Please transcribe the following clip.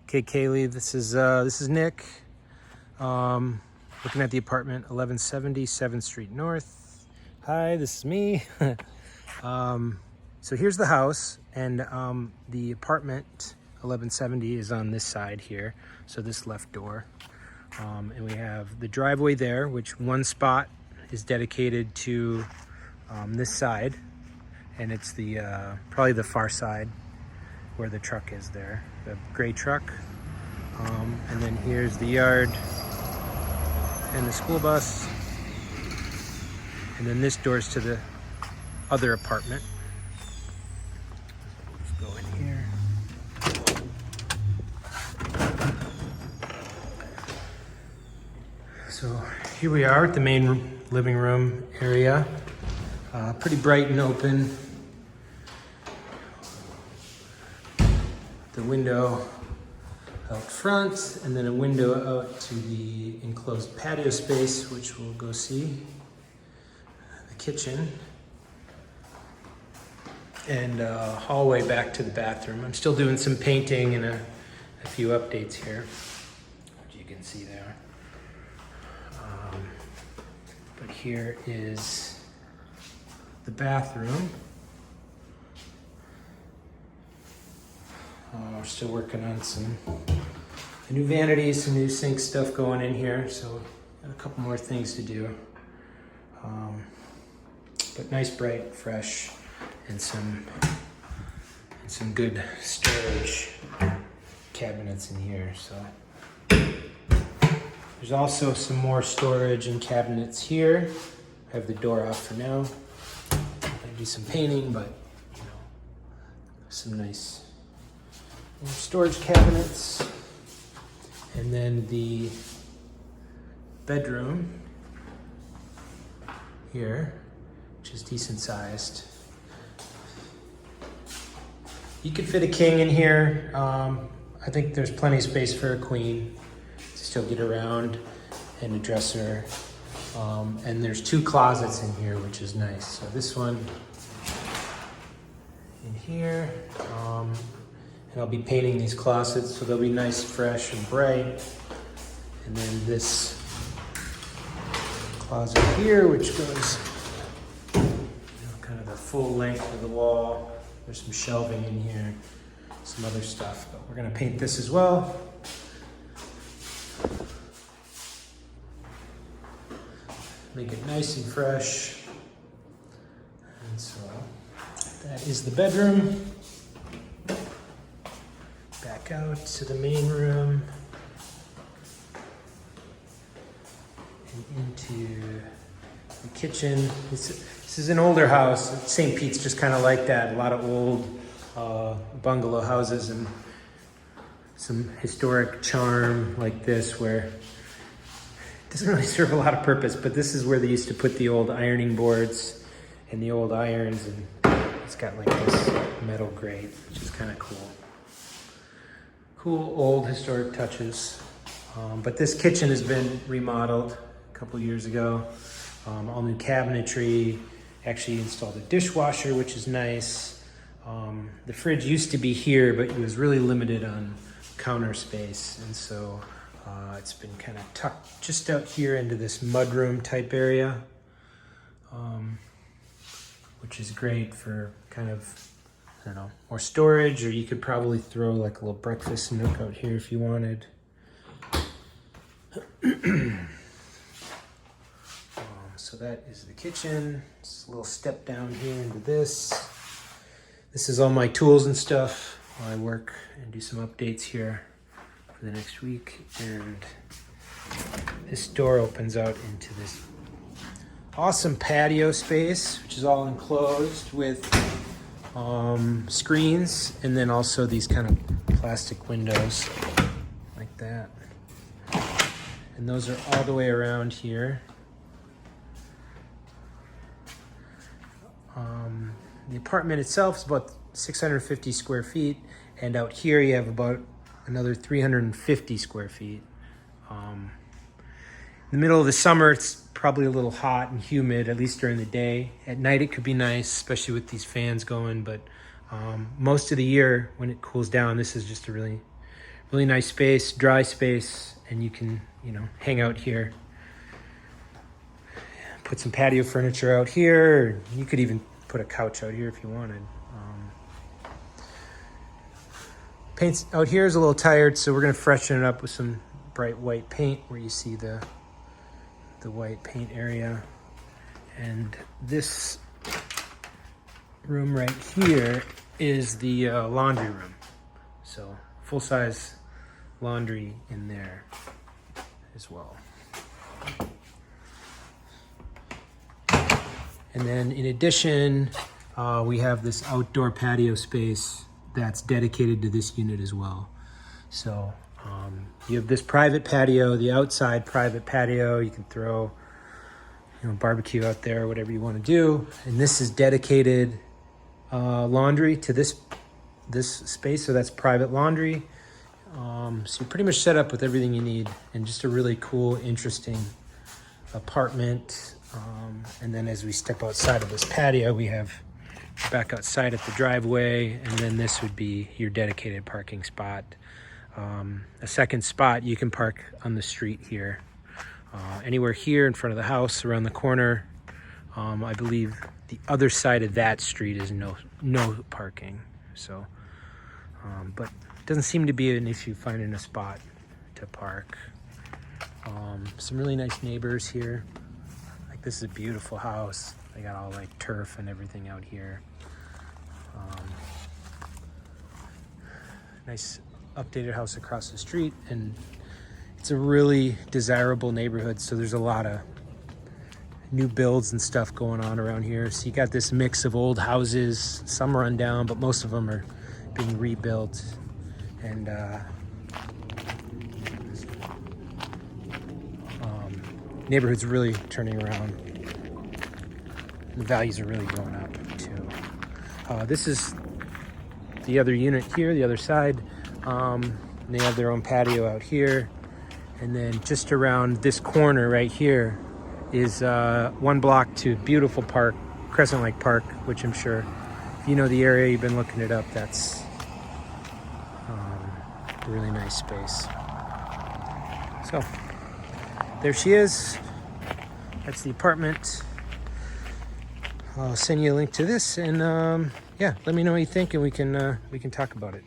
Okay, Kaylee, this is Nick. Looking at the apartment, 1170 7th Street North. Hi, this is me. So here's the house, and the apartment 1170 is on this side here. So this left door, and we have the driveway there, which one spot is dedicated to this side, and it's the probably the far side where the truck is there, the gray truck. And then here's the yard and the school bus. And then this door's to the other apartment. Let's go in here. So here we are at the main living room area. Pretty bright and open. The window out front, and then a window out to the enclosed patio space, which we'll go see. The kitchen. And a hallway back to the bathroom. I'm still doing some painting and a few updates here, which you can see there. But here is the bathroom. We're still working on some new vanities, some new sink stuff going in here, so got a couple more things to do. But nice, bright, fresh, and some good storage cabinets in here. So there's also some more storage and cabinets here. I have the door off for now. I do some painting, but you know, some nice storage cabinets. And then the bedroom here, which is decent sized. You could fit a king in here. I think there's plenty of space for a queen to still get around, and a dresser. And there's two closets in here, which is nice. So this one in here. And I'll be painting these closets so they'll be nice, fresh, and bright. And then this closet here, which goes kind of the full length of the wall. There's some shelving in here, some other stuff, but we're gonna paint this as well. Make it nice and fresh. And so that is the bedroom. Back out to the main room and into the kitchen. This is an older house. St. Pete's just kind of like that. A lot of old bungalow houses and some historic charm like this, where it doesn't really serve a lot of purpose, but this is where they used to put the old ironing boards and the old irons, and it's got like this metal grate, which is kind of cool. Cool old historic touches. But this kitchen has been remodeled a couple years ago. All new cabinetry. Actually installed a dishwasher, which is nice. The fridge used to be here, but it was really limited on counter space. And so it's been kind of tucked just out here into this mudroom type area, which is great for kind of, I don't know, more storage, or you could probably throw like a little breakfast nook out here if you wanted. So that is the kitchen. It's a little step down here into this. This is all my tools and stuff while I work and do some updates here for the next week. And this door opens out into this awesome patio space, which is all enclosed with screens, and then also these kind of plastic windows like that. And those are all the way around here. The apartment itself is about 650 square feet, and out here you have about another 350 square feet. In the middle of the summer, it's probably a little hot and humid, at least during the day. At night, it could be nice, especially with these fans going, but most of the year when it cools down, this is just a really Really nice space, dry space, and you can, hang out here. Put some patio furniture out here. You could even put a couch out here if you wanted. Paint out here is a little tired, so we're gonna freshen it up with some bright white paint where you see the white paint area. And this room right here is the laundry room. So full-size laundry in there as well. And then in addition, we have this outdoor patio space that's dedicated to this unit as well. So you have this private patio, the outside private patio. You can throw, barbecue out there, whatever you want to do. And this is dedicated laundry to this space, so that's private laundry. So you're pretty much set up with everything you need, and just a really cool, interesting apartment. And then as we step outside of this patio, we have back outside at the driveway, and then this would be your dedicated parking spot. A second spot, you can park on the street here. Anywhere here in front of the house, around the corner. I believe the other side of that street is no parking. So, but it doesn't seem to be an issue finding a spot to park. Some really nice neighbors here. Like, this is a beautiful house. They got all like turf and everything out here. Nice updated house across the street, and it's a really desirable neighborhood. So there's a lot of new builds and stuff going on around here. So you got this mix of old houses, some run down, but most of them are being rebuilt. And neighborhood's really turning around. The values are really going up too. This is the other unit here, the other side. They have their own patio out here. And then just around this corner right here is 1 block to beautiful park, Crescent Lake Park, which I'm sure if you know the area, you've been looking it up, that's a really nice space. So there she is. That's the apartment. I'll send you a link to this, and yeah, let me know what you think, and we can talk about it.